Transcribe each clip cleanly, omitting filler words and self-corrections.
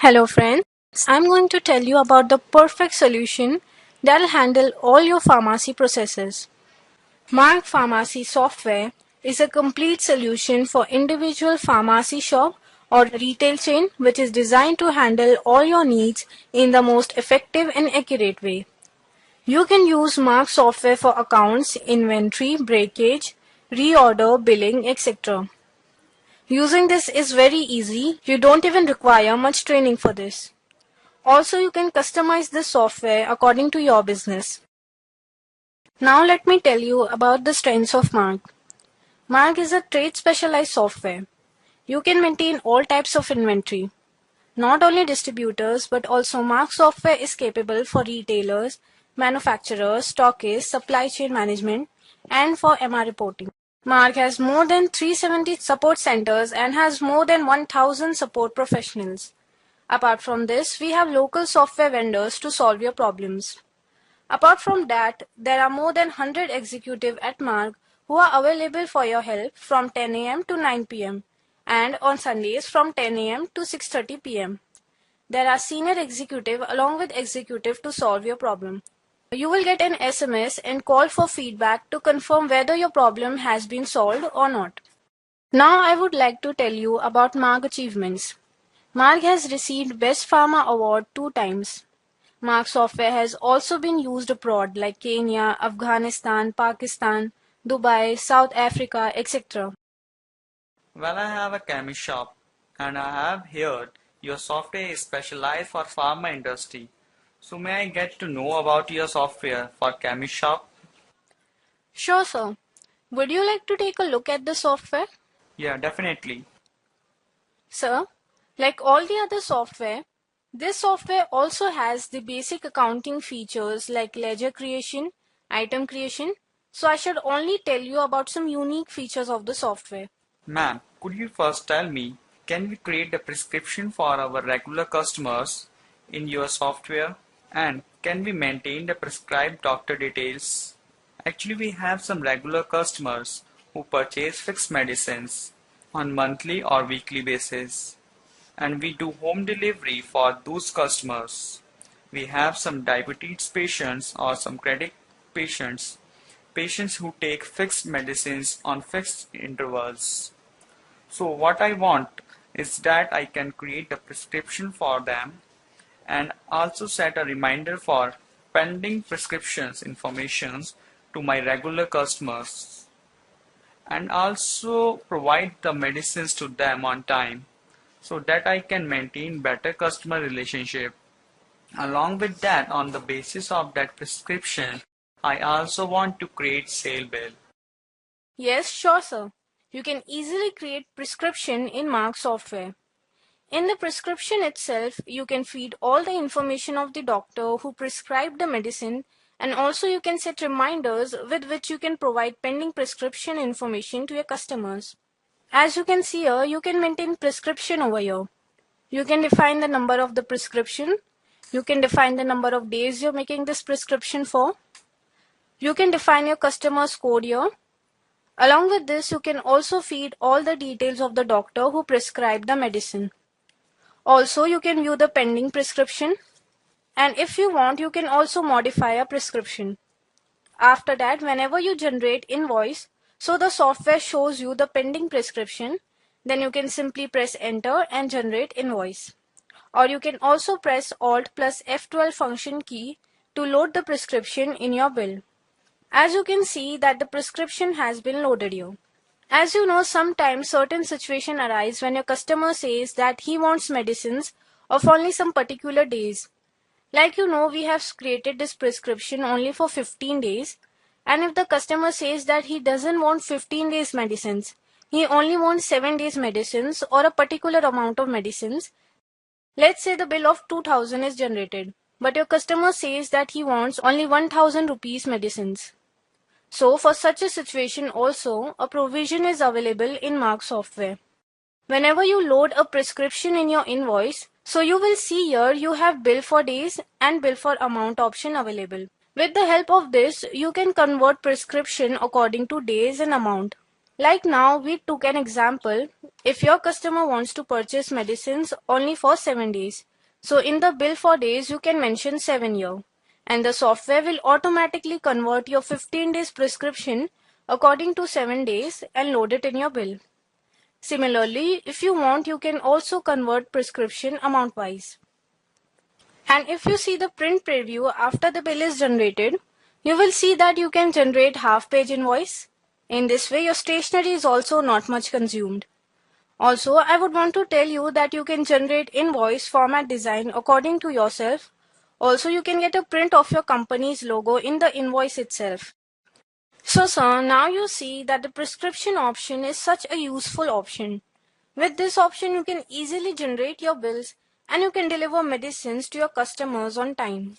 Hello friends, I'm going to tell you about the perfect solution that'll handle all your pharmacy processes. Marg Pharmacy Software is a complete solution for individual pharmacy shop or retail chain which is designed to handle all your needs in the most effective and accurate way. You can use Marg software for accounts, inventory, breakage, reorder, billing, etc. Using this is very easy. You don't even require much training for this. Also, you can customize this software according to your business. Now let me tell you about the strengths of Marg. Marg is a trade specialized software. You can maintain all types of inventory. Not only distributors but also Marg software is capable for retailers, manufacturers, stockists, supply chain management and for MR reporting. Marg has more than 370 support centers and has more than 1000 support professionals. Apart from this, we have local software vendors to solve your problems. Apart from that, there are more than 100 executives at Marg who are available for your help from 10 a.m. to 9 p.m. and on Sundays from 10 a.m. to 6:30 p.m. There are senior executive along with executive to solve your problem. You will get an SMS and call for feedback to confirm whether your problem has been solved or not. Now I would like to tell you about Marg achievements. Marg has received Best Pharma Award 2 times. Marg software has also been used abroad like Kenya, Afghanistan, Pakistan, Dubai, South Africa, etc. Well, I have a chemist shop and I have heard your software is specialized for pharma industry. So may I get to know about your software for chemist shop? Sure, sir. Would you like to take a look at the software? Yeah, definitely. Sir, like all the other software, this software also has the basic accounting features like ledger creation, item creation. So I should only tell you about some unique features of the software. Ma'am, could you first tell me, can we create a prescription for our regular customers in your software? And can we maintain the prescribed doctor details? Actually, we have some regular customers who purchase fixed medicines on monthly or weekly basis, and we do home delivery for those customers. We have some diabetes patients or some credit patients, patients who take fixed medicines on fixed intervals. So what I want is that I can create a prescription for them and also set a reminder for pending prescriptions informations to my regular customers, and also provide the medicines to them on time so that I can maintain better customer relationship. Along with that, on the basis of that prescription, I also want to create sale bill. Yes, sure, sir. You can easily create prescription in Marg software. In the prescription itself, you can feed all the information of the doctor who prescribed the medicine, and also you can set reminders with which you can provide pending prescription information to your customers. As you can see here, you can maintain prescription over here. You can define the number of the prescription. You can define the number of days you're making this prescription for. You can define your customer's code here. Along with this, you can also feed all the details of the doctor who prescribed the medicine. Also, you can view the pending prescription, and if you want, you can also modify a prescription. After that, whenever you generate invoice, so the software shows you the pending prescription, then you can simply press enter and generate invoice. Or you can also press Alt plus F12 function key to load the prescription in your bill. As you can see that the prescription has been loaded here. As you know, sometimes certain situation arise when your customer says that he wants medicines of only some particular days. Like you know, we have created this prescription only for 15 days. And if the customer says that he doesn't want 15 days medicines, he only wants 7 days medicines or a particular amount of medicines. Let's say the bill of 2000 is generated, but your customer says that he wants only 1000 rupees medicines. So for such a situation also, a provision is available in Marg software. Whenever you load a prescription in your invoice, so you will see here you have bill for days and bill for amount option available. With the help of this, you can convert prescription according to days and amount. Like now, we took an example. If your customer wants to purchase medicines only for 7 days, So in the bill for days, you can mention 7 year, and the software will automatically convert your 15 days prescription according to 7 days and load it in your bill. Similarly, if you want, you can also convert prescription amount wise. And if you see the print preview after the bill is generated, you will see that you can generate half-page invoice. In this way, your stationery is also not much consumed. Also, I would want to tell you that you can generate invoice format design according to yourself. Also, you can get a print of your company's logo in the invoice itself. So, sir, now you see that the prescription option is such a useful option. With this option, you can easily generate your bills and you can deliver medicines to your customers on time.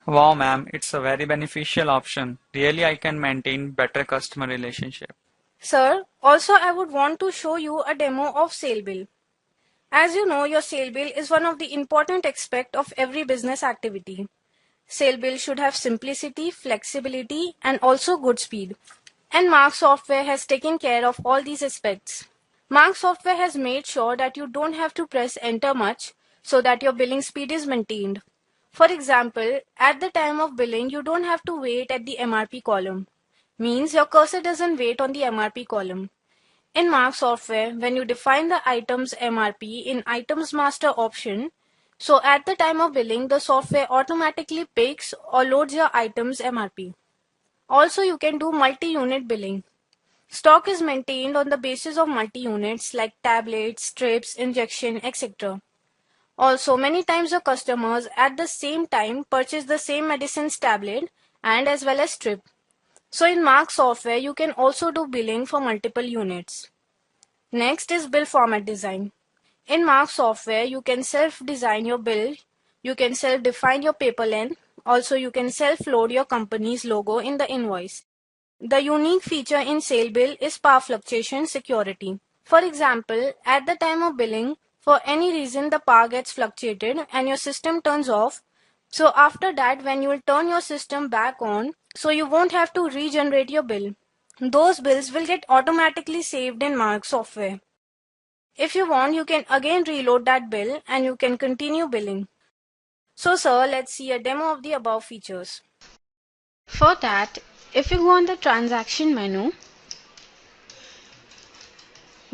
Wow, ma'am, it's a very beneficial option. Really, I can maintain better customer relationship. Sir, also I would want to show you a demo of sale bill. As you know, your sale bill is one of the important aspects of every business activity. Sale bill should have simplicity, flexibility, and also good speed. And Marg Software has taken care of all these aspects. Marg Software has made sure that you don't have to press enter much so that your billing speed is maintained. For example, at the time of billing, you don't have to wait at the MRP column. Means your cursor doesn't wait on the MRP column. In Marg Software, when you define the item's MRP in Items Master option, so at the time of billing, the software automatically picks or loads your item's MRP. Also, you can do multi-unit billing. Stock is maintained on the basis of multi-units like tablets, strips, injection, etc. Also, many times your customers at the same time purchase the same medicines tablet and as well as strip. So in Marg Software, you can also do billing for multiple units. Next is bill format design. In Marg Software, you can self-design your bill. You can self-define your paper length. Also, you can self-load your company's logo in the invoice. The unique feature in sale bill is power fluctuation security. For example, at the time of billing, for any reason the power gets fluctuated and your system turns off. So after that, when you will turn your system back on, so you won't have to regenerate your bill. Those bills will get automatically saved in Marg Software. If you want, you can again reload that bill and you can continue billing. So sir, let's see a demo of the above features. For that, if you go on the transaction menu,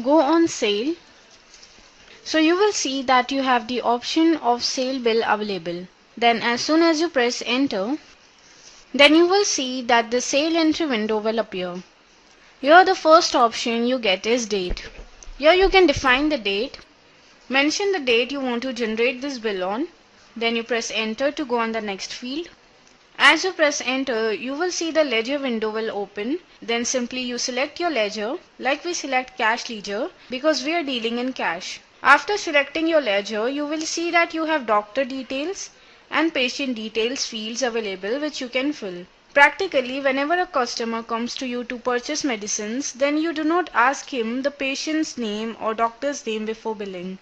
go on sale. So you will see that you have the option of sale bill available. Then as soon as you press enter, then you will see that the sale entry window will appear. Here the first option you get is date. Here you can define the date, mention the date you want to generate this bill on, then you press enter to go on the next field. As you press enter, you will see the ledger window will open. Then simply you select your ledger, like we select cash ledger because we are dealing in cash. After selecting your ledger, you will see that you have doctor details and patient details fields available which you can fill. Practically, whenever a customer comes to you to purchase medicines, then you do not ask him the patient's name or doctor's name before billing.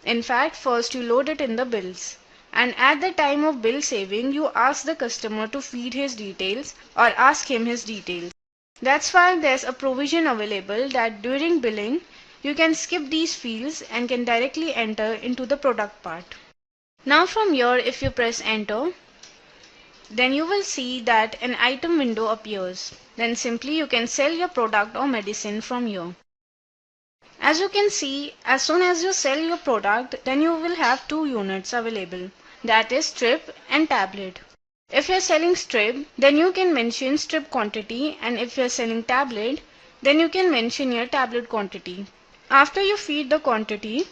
In fact, first you load it in the bills. And at the time of bill saving, you ask the customer to feed his details or ask him his details. That's why there's a provision available that during billing, you can skip these fields and can directly enter into the product part. Now from here, if you press enter, then you will see that an item window appears. Then simply you can sell your product or medicine from here. As you can see, as soon as you sell your product, then you will have two units available. That is strip and tablet. If you are selling strip, then you can mention strip quantity, and if you are selling tablet, then you can mention your tablet quantity. After you feed the quantity,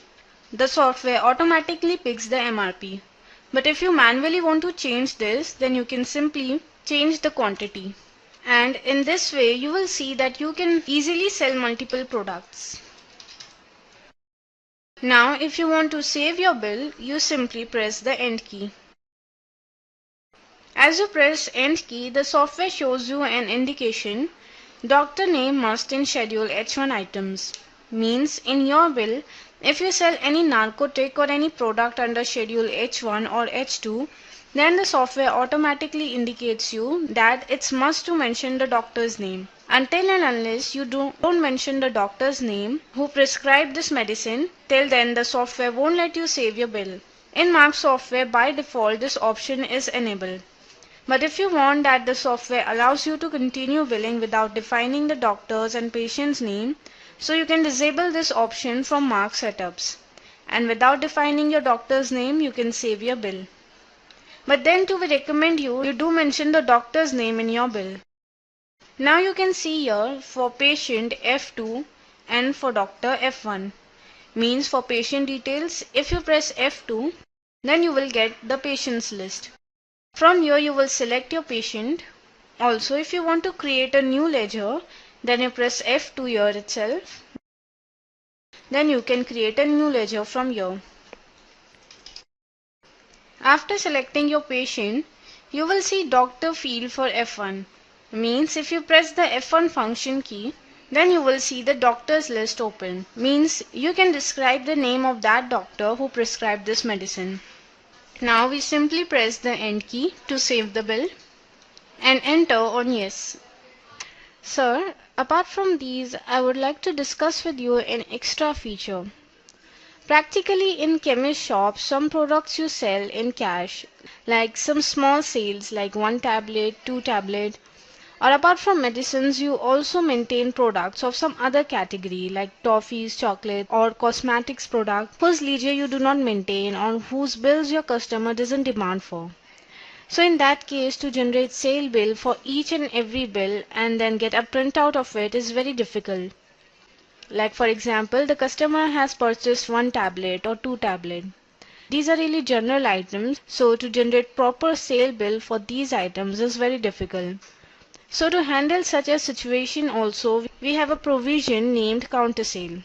the software automatically picks the MRP. But if you manually want to change this, then you can simply change the quantity. And in this way, you will see that you can easily sell multiple products. Now, if you want to save your bill, you simply press the end key. As you press end key, the software shows you an indication. Doctor name must in schedule H1 items. Means in your bill, if you sell any narcotic or any product under schedule H1 or H2, then the software automatically indicates you that it's must to mention the doctor's name. Until and unless you don't mention the doctor's name who prescribed this medicine, till then the software won't let you save your bill. In Marg software, by default, this option is enabled. But if you want that the software allows you to continue billing without defining the doctor's and patient's name, so you can disable this option from Marg setups. And without defining your doctor's name, you can save your bill. But then too, we recommend you do mention the doctor's name in your bill. Now you can see here for patient F2 and for doctor F1. Means for patient details, if you press F2, then you will get the patient's list. From here you will select your patient. Also, if you want to create a new ledger, then you press F2 here itself. Then you can create a new ledger from here. After selecting your patient, you will see doctor field for F1. Means if you press the F1 function key, then you will see the doctor's list open. Means you can describe the name of that doctor who prescribed this medicine. Now we simply press the end key to save the bill and enter on yes. Sir, apart from these, I would like to discuss with you an extra feature. Practically in chemist shops, some products you sell in cash, like some small sales like 1 tablet, 2 tablet, or apart from medicines, you also maintain products of some other category like toffees, chocolate, or cosmetics product whose ledger you do not maintain or whose bills your customer doesn't demand for. So in that case, to generate sale bill for each and every bill and then get a printout of it is very difficult. Like for example, the customer has purchased 1 tablet or 2 tablet. These are really general items, so to generate proper sale bill for these items is very difficult. So to handle such a situation also, we have a provision named counter sale.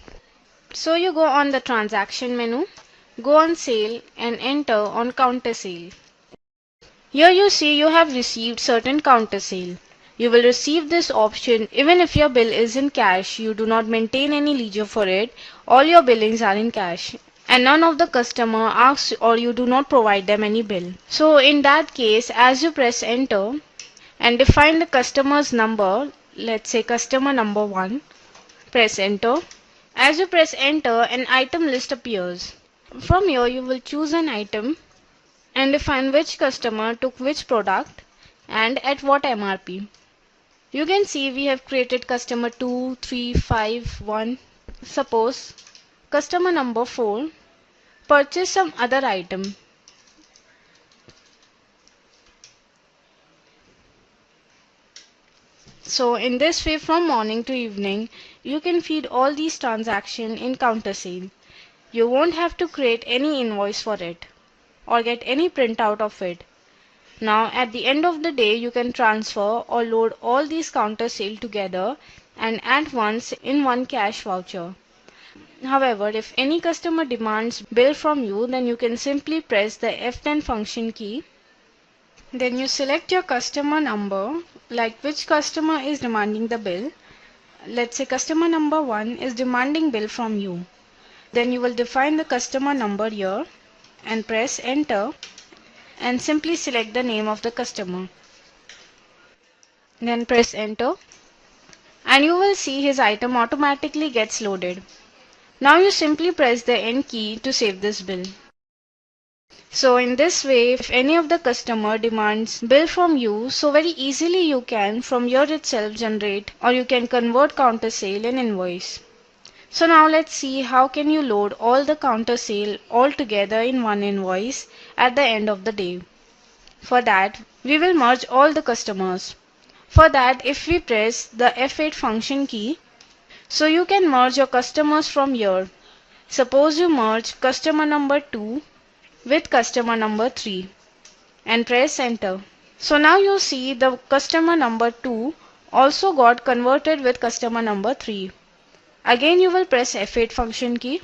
So you go on the transaction menu, go on sale and enter on counter sale. Here you see you have received certain counter sale. You will receive this option even if your bill is in cash, you do not maintain any ledger for it, all your billings are in cash. And none of the customer asks or you do not provide them any bill. So in that case, as you press enter and define the customer's number, let's say customer number 1, press enter. As you press enter, an item list appears. From here you will choose an item and define which customer took which product and at what MRP. You can see we have created customer 2, 3, 5, 1. Suppose customer number 4 purchased some other item. So in this way from morning to evening, you can feed all these transactions in counter sale. You won't have to create any invoice for it or get any printout of it. Now at the end of the day, you can transfer or load all these counter sale together and at once in one cash voucher. However, if any customer demands bill from you, then you can simply press the F10 function key. Then you select your customer number, like which customer is demanding the bill. Let's say customer number 1 is demanding bill from you. Then you will define the customer number here and press enter and simply select the name of the customer. Then press enter and you will see his item automatically gets loaded. Now you simply press the end key to save this bill. So in this way, if any of the customer demands bill from you, so very easily you can from here itself generate or you can convert counter sale and invoice. So now let's see how can you load all the counter sale all together in one invoice at the end of the day. For that, we will merge all the customers. For that, if we press the F8 function key, so you can merge your customers from here. Suppose you merge customer number 2 with customer number 3 and press enter. So now you see the customer number 2 also got converted with customer number 3. Again you will press F8 function key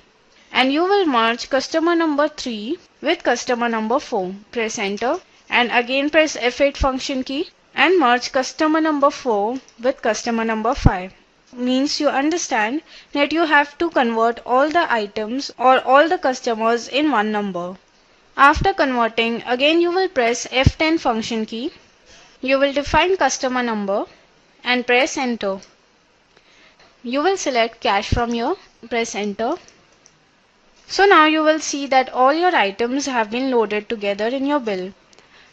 and you will merge customer number 3 with customer number 4. Press enter and again press F8 function key and merge customer number 4 with customer number 5. Means you understand that you have to convert all the items or all the customers in one number. After converting, again you will press F10 function key. You will define customer number and press enter. You will select cash from here, press enter. So now you will see that all your items have been loaded together in your bill.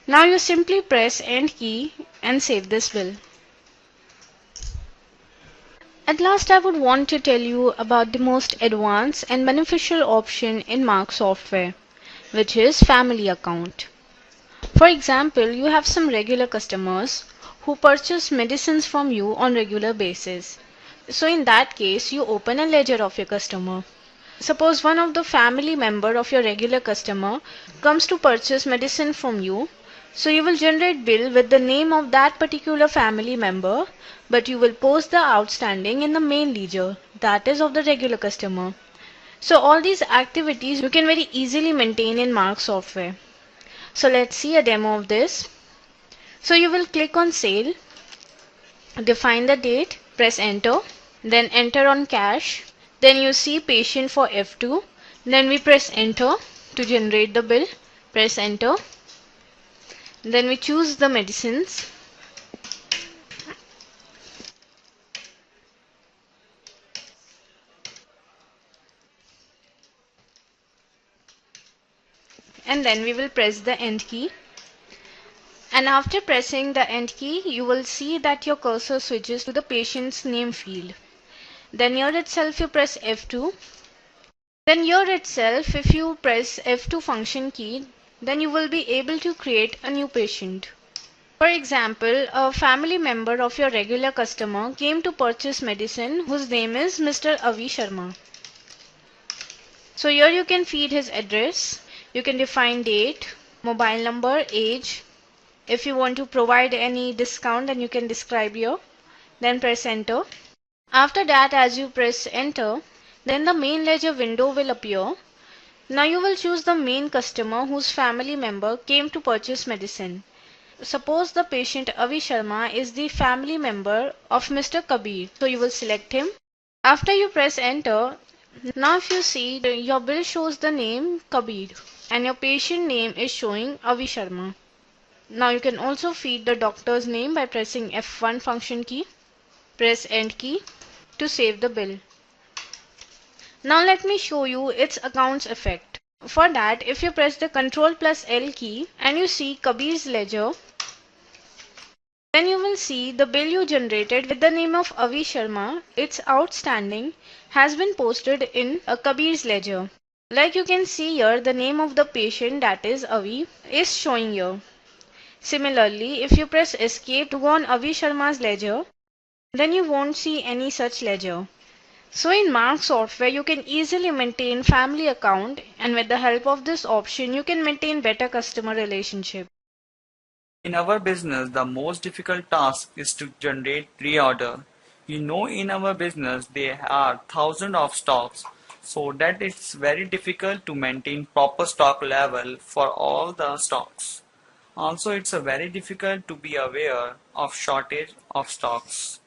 Now you simply press End key and save this bill. At last, I would want to tell you about the most advanced and beneficial option in Marg software, which is family account. For example, you have some regular customers who purchase medicines from you on regular basis. So in that case, you open a ledger of your customer. Suppose one of the family member of your regular customer comes to purchase medicine from you. So you will generate bill with the name of that particular family member, but you will post the outstanding in the main ledger, that is of the regular customer. So all these activities you can very easily maintain in Marg software. So let's see a demo of this. So you will click on sale, define the date, press enter, then enter on cash. Then you see patient for F2. Then we press enter to generate the bill. Press enter. Then we choose the medicines. And then we will press the end key. And after pressing the end key, you will see that your cursor switches to the patient's name field. Then here itself you press F2. Then here itself, if you press F2 function key, then you will be able to create a new patient. For example, a family member of your regular customer came to purchase medicine whose name is Mr. Avi Sharma. So here you can feed his address, you can define date, mobile number, age. If you want to provide any discount, then you can describe here. Then press enter. After that, as you press enter, then the main ledger window will appear. Now you will choose the main customer whose family member came to purchase medicine. Suppose the patient Avi Sharma is the family member of Mr. Kabir. So you will select him. After you press enter, now if you see your bill shows the name Kabir and your patient name is showing Avi Sharma. Now you can also feed the doctor's name by pressing F1 function key. Press end key to save the bill. Now let me show you its accounts effect. For that, if you press the Ctrl plus L key and you see Kabir's ledger, then you will see the bill you generated with the name of Avi Sharma, its outstanding, has been posted in a Kabir's ledger. Like you can see here, the name of the patient, that is Avi, is showing here. Similarly, if you press escape to go on Avi Sharma's ledger, then you won't see any such ledger. So in Marg software, you can easily maintain family account, and with the help of this option, you can maintain better customer relationship. In our business, the most difficult task is to generate reorder. In our business, there are thousands of stocks, so that it's very difficult to maintain proper stock level for all the stocks. Also, it's very difficult to be aware of shortage of stocks.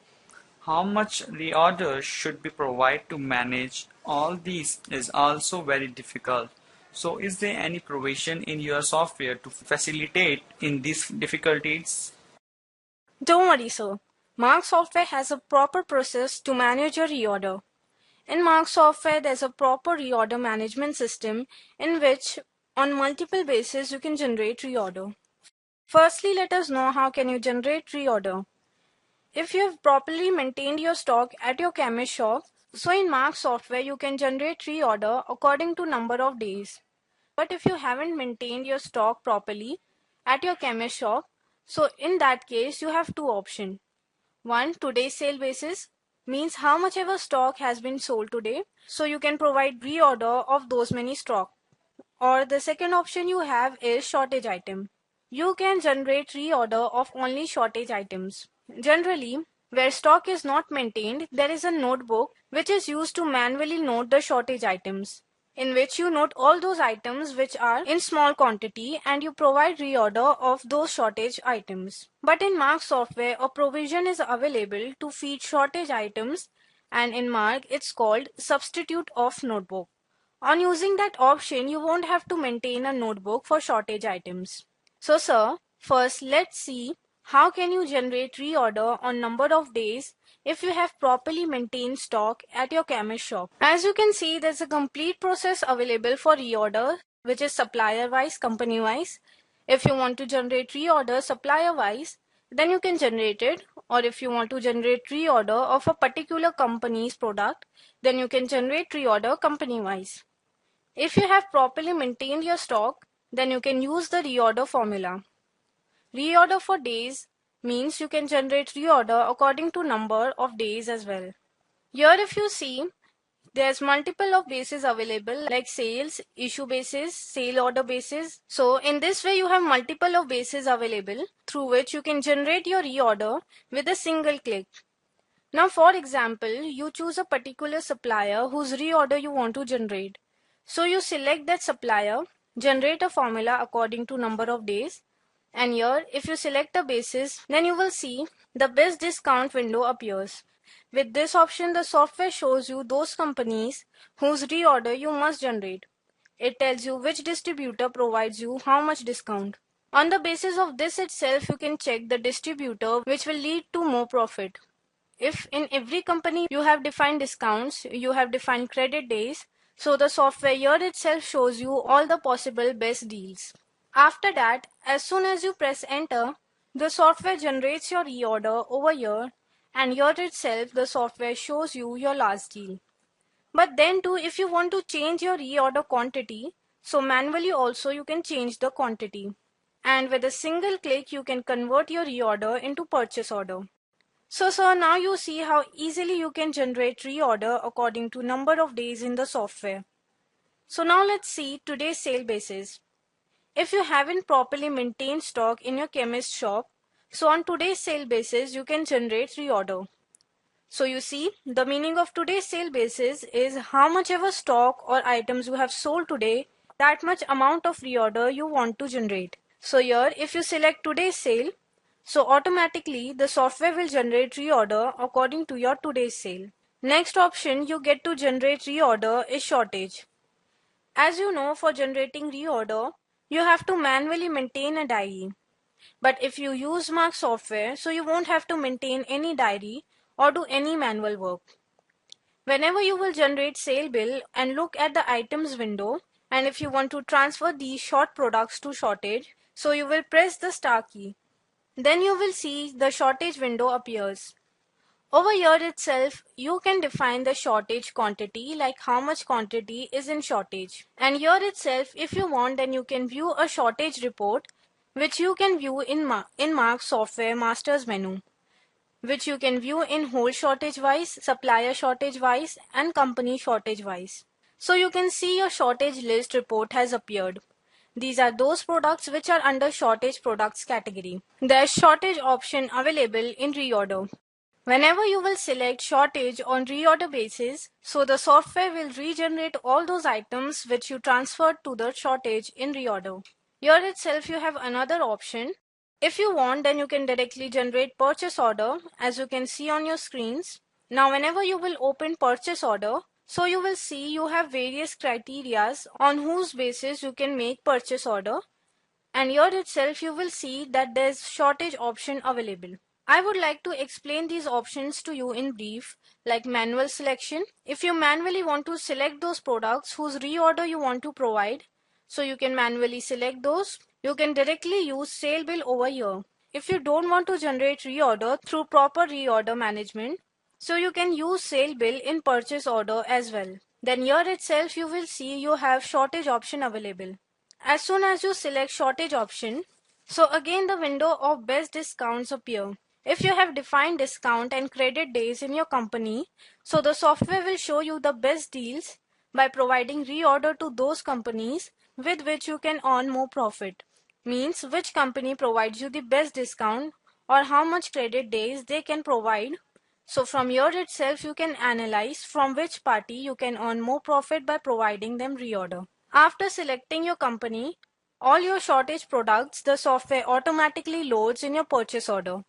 How much reorder should be provided to manage all these is also very difficult. So is there any provision in your software to facilitate in these difficulties? Don't worry, sir. Marg software has a proper process to manage your reorder. In Marg software, there's a proper reorder management system in which on multiple bases you can generate reorder. Firstly, let us know how can you generate reorder. If you have properly maintained your stock at your chemist shop, so in Marg software you can generate reorder according to number of days. But if you haven't maintained your stock properly at your chemist shop, so in that case you have two options. One, today's sale basis means how much ever stock has been sold today, so you can provide reorder of those many stock. Or the second option you have is shortage item. You can generate reorder of only shortage items. Generally, where stock is not maintained, there is a notebook which is used to manually note the shortage items, in which you note all those items which are in small quantity and you provide reorder of those shortage items. But in Marg software, a provision is available to feed shortage items, and in Marg it's called substitute of notebook. On using that option, you won't have to maintain a notebook for shortage items. So sir, first let's see How can you generate reorder on number of days if you have properly maintained stock at your chemist shop? As you can see, there's a complete process available for reorder, which is supplier wise, company wise. If you want to generate reorder supplier wise, then you can generate it. Or if you want to generate reorder of a particular company's product, then you can generate reorder company wise. If you have properly maintained your stock, then you can use the reorder formula. Reorder for days means you can generate reorder according to number of days as well. Here if you see, there's multiple of bases available like sales, issue basis, sale order basis. So in this way you have multiple of bases available through which you can generate your reorder with a single click. Now for example, you choose a particular supplier whose reorder you want to generate. So you select that supplier, generate a formula according to number of days, and here if you select a basis, then you will see the best discount window appears. With this option, the software shows you those companies whose reorder you must generate. It tells you which distributor provides you how much discount. On the basis of this itself, you can check the distributor which will lead to more profit. If in every company you have defined discounts, you have defined credit days, so the software here itself shows you all the possible best deals. After that, as soon as you press enter, the software generates your reorder over here, and here itself the software shows you your last deal. But then too, if you want to change your reorder quantity, so manually also you can change the quantity. And with a single click you can convert your reorder into purchase order. So now you see how easily you can generate reorder according to number of days in the software. So now let's see today's sale basis. If you haven't properly maintained stock in your chemist shop, so on today's sale basis you can generate reorder. So you see, the meaning of today's sale basis is how much ever stock or items you have sold today, that much amount of reorder you want to generate. So here if you select today's sale, so automatically the software will generate reorder according to your today's sale. Next option you get to generate reorder is shortage. As you know, for generating reorder, you have to manually maintain a diary. But if you use Marg software, so you won't have to maintain any diary or do any manual work. Whenever you will generate sale bill and look at the items window, and if you want to transfer these short products to shortage, so you will press the star key. Then you will see the shortage window appears. Over here itself, you can define the shortage quantity, like how much quantity is in shortage. And here itself, if you want, then you can view a shortage report, which you can view in Marg Software Master's menu, which you can view in whole shortage wise, supplier shortage wise, and company shortage wise. So you can see your shortage list report has appeared. These are those products which are under shortage products category. There's shortage option available in reorder. Whenever you will select shortage on reorder basis, so the software will regenerate all those items which you transferred to the shortage in reorder. Here itself you have another option. If you want, then you can directly generate purchase order as you can see on your screens. Now whenever you will open purchase order, so you will see you have various criterias on whose basis you can make purchase order, and here itself you will see that there's shortage option available. I would like to explain these options to you in brief, like manual selection. If you manually want to select those products whose reorder you want to provide, so you can manually select those. You can directly use sale bill over here. If you don't want to generate reorder through proper reorder management, so you can use sale bill in purchase order as well. Then here itself you will see you have shortage option available. As soon as you select shortage option, so again the window of best discounts appear. If you have defined discount and credit days in your company, so the software will show you the best deals by providing reorder to those companies with which you can earn more profit. Means which company provides you the best discount or how much credit days they can provide. So from here itself you can analyze from which party you can earn more profit by providing them reorder. After selecting your company, all your shortage products the software automatically loads in your purchase order.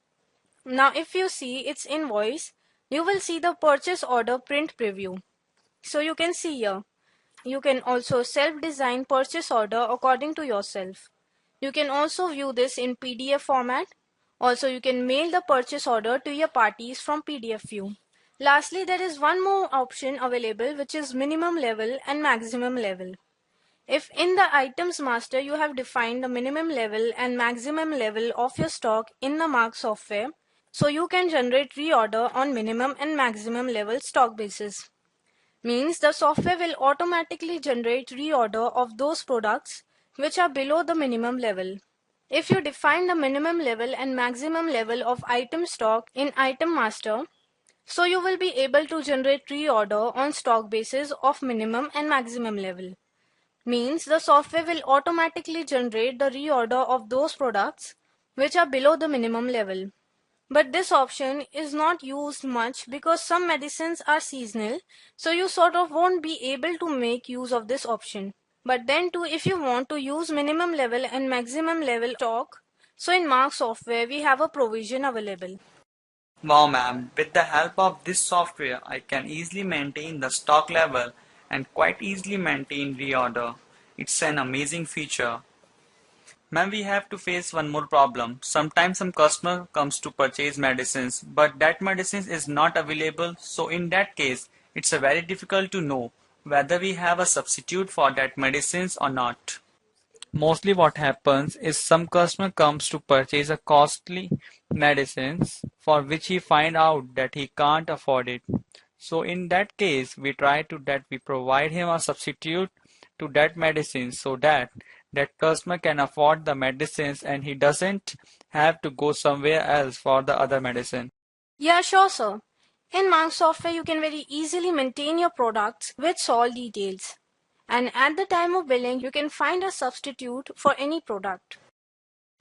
Now if you see its invoice, you will see the purchase order print preview. So you can see here. You can also self-design purchase order according to yourself. You can also view this in PDF format Also, you can mail the purchase order to your parties from PDF view. Lastly, there is one more option available, which is minimum level and maximum level. If in the items master you have defined the minimum level and maximum level of your stock in the Marg software, so you can generate reorder on minimum and maximum level stock basis. Means the software will automatically generate reorder of those products which are below the minimum level. If you define the minimum level and maximum level of item stock in item master, so you will be able to generate reorder on stock basis of minimum and maximum level. Means the software will automatically generate the reorder of those products which are below the minimum level. But this option is not used much because some medicines are seasonal, so you sort of won't be able to make use of this option. But then too, if you want to use minimum level and maximum level stock, so in Marg software we have a provision available. Wow, ma'am, with the help of this software, I can easily maintain the stock level and quite easily maintain reorder. It's an amazing feature. Ma'am, we have to face one more problem. Sometimes some customer comes to purchase medicines, but that medicine is not available. So in that case, it's a very difficult to know whether we have a substitute for that medicines or not. Mostly what happens is some customer comes to purchase a costly medicines for which he find out that he can't afford it. So in that case, we try to that we provide him a substitute to that medicine so that that customer can afford the medicines and he doesn't have to go somewhere else for the other medicine. Yeah, sure, sir. In Marg software, you can very easily maintain your products with all details. And at the time of billing, you can find a substitute for any product.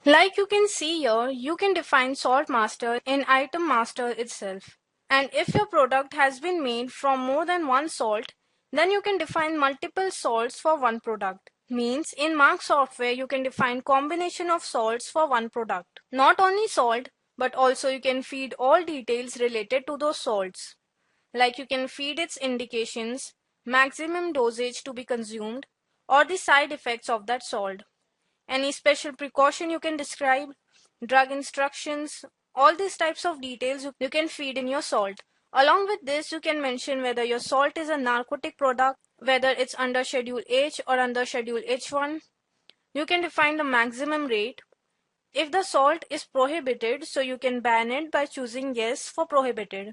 Like you can see here, you can define salt master in item master itself. And if your product has been made from more than one salt, then you can define multiple salts for one product. Means in Marg software, you can define combination of salts for one product. Not only salt, but also you can feed all details related to those salts. Like you can feed its indications, maximum dosage to be consumed, or the side effects of that salt. Any special precaution you can describe, drug instructions, all these types of details you can feed in your salt. Along with this, you can mention whether your salt is a narcotic product, whether it's under Schedule H or under Schedule H1. You can define the maximum rate. If the salt is prohibited, so you can ban it by choosing yes for prohibited.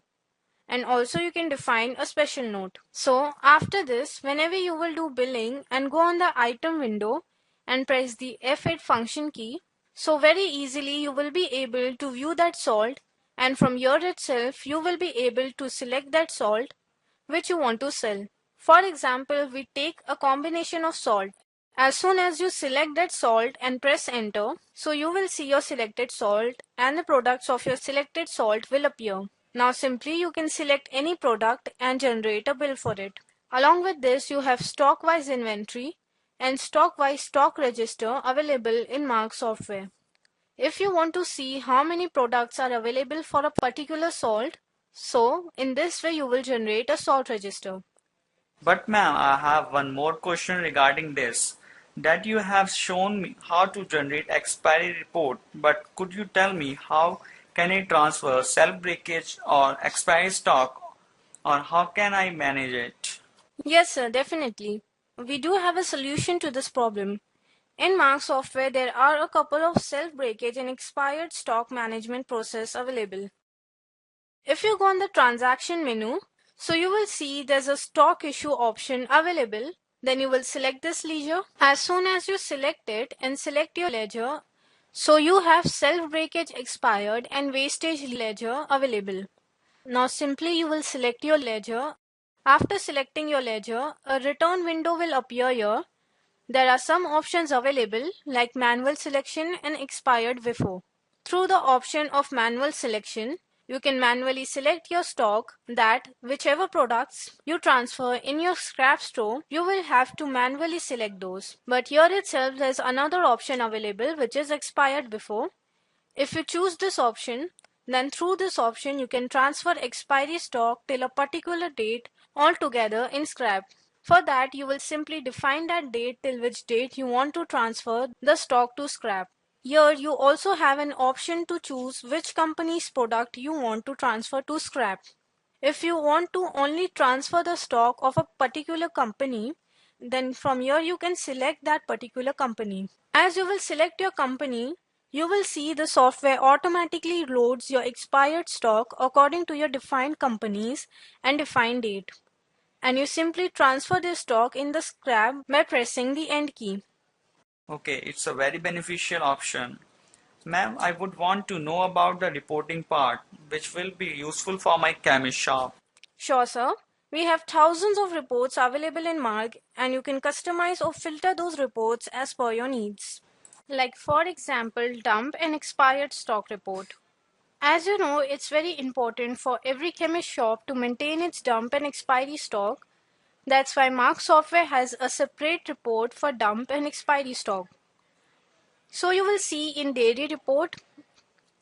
And also you can define a special note. So after this, whenever you will do billing and go on the item window and press the F8 function key, so very easily you will be able to view that salt, and from here itself you will be able to select that salt which you want to sell. For example, we take a combination of salt. As soon as you select that salt and press enter, so you will see your selected salt and the products of your selected salt will appear. Now simply you can select any product and generate a bill for it. Along with this, you have stock-wise inventory and stock-wise stock register available in Marg software. If you want to see how many products are available for a particular salt, so in this way you will generate a salt register. But ma'am, I have one more question regarding this. That you have shown me how to generate expiry report, but could you tell me how can I transfer self-breakage or expiry stock, or how can I manage it? Yes, sir, definitely. We do have a solution to this problem. In Marg software, there are a couple of self-breakage and expired stock management process available. If you go on the transaction menu, so you will see there's a stock issue option available. Then you will select this ledger. As soon as you select it and select your ledger, so you have self-breakage expired and wastage ledger available. Now simply you will select your ledger. After selecting your ledger, a return window will appear here. There are some options available like manual selection and expired before. Through the option of manual selection, you can manually select your stock that whichever products you transfer in your scrap store, you will have to manually select those. But here itself there is another option available which is expired before. If you choose this option, then through this option you can transfer expiry stock till a particular date altogether in scrap. For that, you will simply define that date till which date you want to transfer the stock to scrap. Here you also have an option to choose which company's product you want to transfer to scrap. If you want to only transfer the stock of a particular company, then from here you can select that particular company. As you will select your company, you will see the software automatically loads your expired stock according to your defined companies and defined date. And you simply transfer the stock in the scrap by pressing the end key. Okay, it's a very beneficial option. Ma'am, I would want to know about the reporting part, which will be useful for my chemist shop. Sure, sir. We have thousands of reports available in Marg, and you can customize or filter those reports as per your needs. Like, for example, dump and expired stock report. As you know, it's very important for every chemist shop to maintain its dump and expiry stock. That's why Marg Software has a separate report for dump and expiry stock. So you will see in daily report,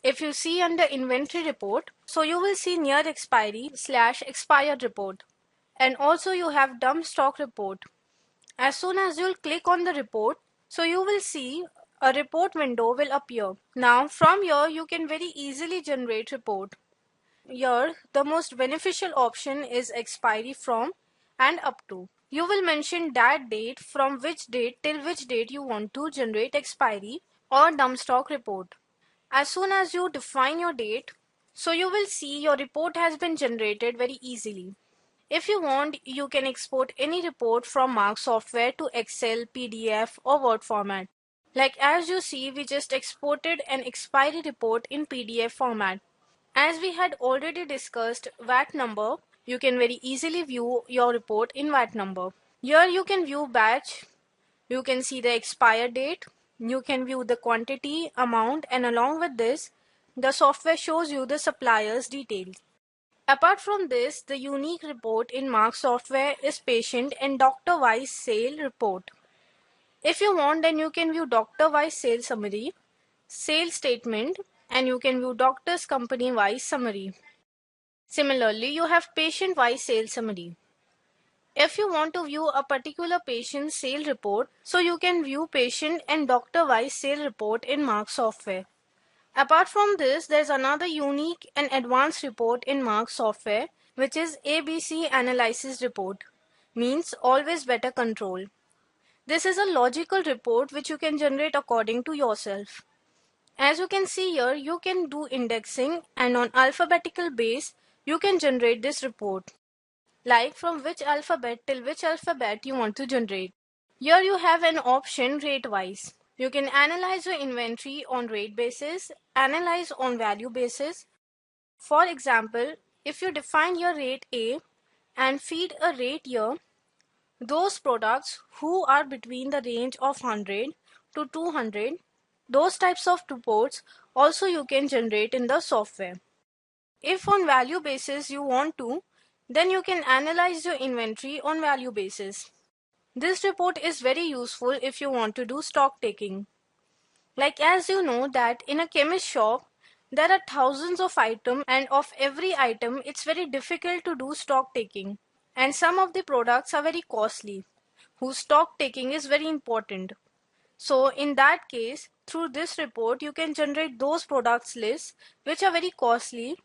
if you see under inventory report, so you will see near expiry / expired report. And also you have dump stock report. As soon as you'll click on the report, so you will see a report window will appear. Now from here you can very easily generate report. Here the most beneficial option is expiry from and up to. You will mention that date from which date till which date you want to generate expiry or dump stock report. As soon as you define your date, so you will see your report has been generated very easily. If you want, you can export any report from Marg Software to Excel, PDF or Word format. Like as you see, we just exported an expiry report in PDF format. As we had already discussed VAT number, you can very easily view your report in VAT number. Here you can view batch, you can see the expire date, you can view the quantity, amount, and along with this, the software shows you the supplier's details. Apart from this, the unique report in Marg Software is patient and doctor-wise sale report. If you want, then you can view doctor-wise sale summary, sales statement, and you can view doctor's company-wise summary. Similarly, you have patient-wise sale summary. If you want to view a particular patient's sale report, so you can view patient and doctor-wise sale report in Marg Software. Apart from this, there's another unique and advanced report in Marg Software, which is ABC Analysis Report, means always better control. This is a logical report which you can generate according to yourself. As you can see here, you can do indexing and on alphabetical base, you can generate this report. Like from which alphabet till which alphabet you want to generate. Here you have an option rate wise. You can analyze your inventory on rate basis, analyze on value basis. For example, if you define your rate A and feed a rate here, those products who are between the range of 100 to 200, those types of reports also you can generate in the software. If on value basis you want to, then you can analyze your inventory on value basis. This report is very useful if you want to do stock taking. Like as you know that in a chemist shop, there are thousands of items and of every item it's very difficult to do stock taking. And some of the products are very costly, whose stock taking is very important. So in that case, through this report, you can generate those products lists which are very costly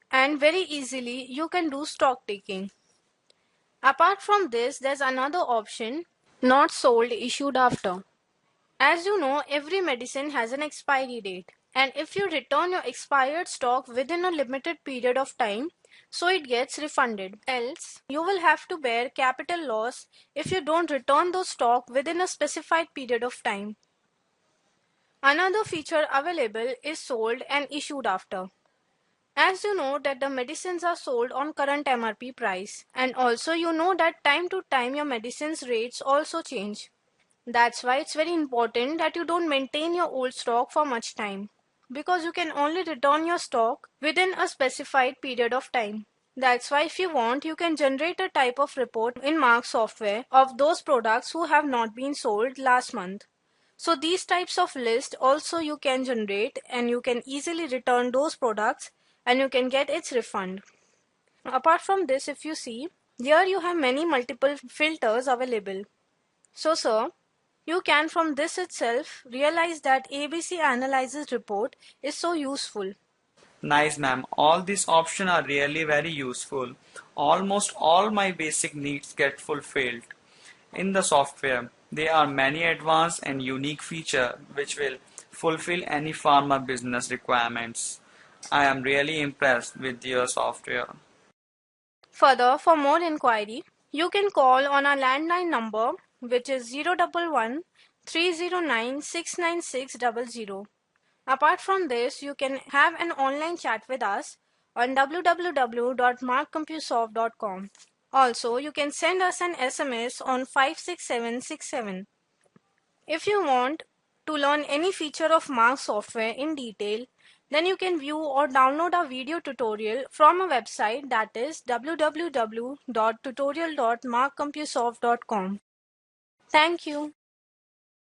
and very easily you can do stock taking. Apart from this, there's another option, not sold issued after. As you know, every medicine has an expiry date, and if you return your expired stock within a limited period of time, so it gets refunded. Else, you will have to bear capital loss if you don't return those stock within a specified period of time. Another feature available is sold and issued after. As you know that the medicines are sold on current MRP price, and also you know that time to time your medicines rates also change. That's why it's very important that you don't maintain your old stock for much time, because you can only return your stock within a specified period of time. That's why if you want, you can generate a type of report in Marg Software of those products who have not been sold last month. So these types of list also you can generate and you can easily return those products and you can get its refund. Apart from this, if you see, here you have many multiple filters available. So sir, You can from this itself realize that ABC Analysis report is so useful. Nice, ma'am. All these options are really very useful. Almost all my basic needs get fulfilled. In the software, there are many advanced and unique features which will fulfill any pharma business requirements. I am really impressed with your software. Further, for more inquiry, you can call on our landline number, which is 011 309 69600. Apart from this, you can have an online chat with us on www.margcompusoft.com. Also, you can send us an SMS on 56767. If you want to learn any feature of Marg software in detail, then you can view or download a video tutorial from a website, that is www.tutorial.margcompusoft.com. Thank you.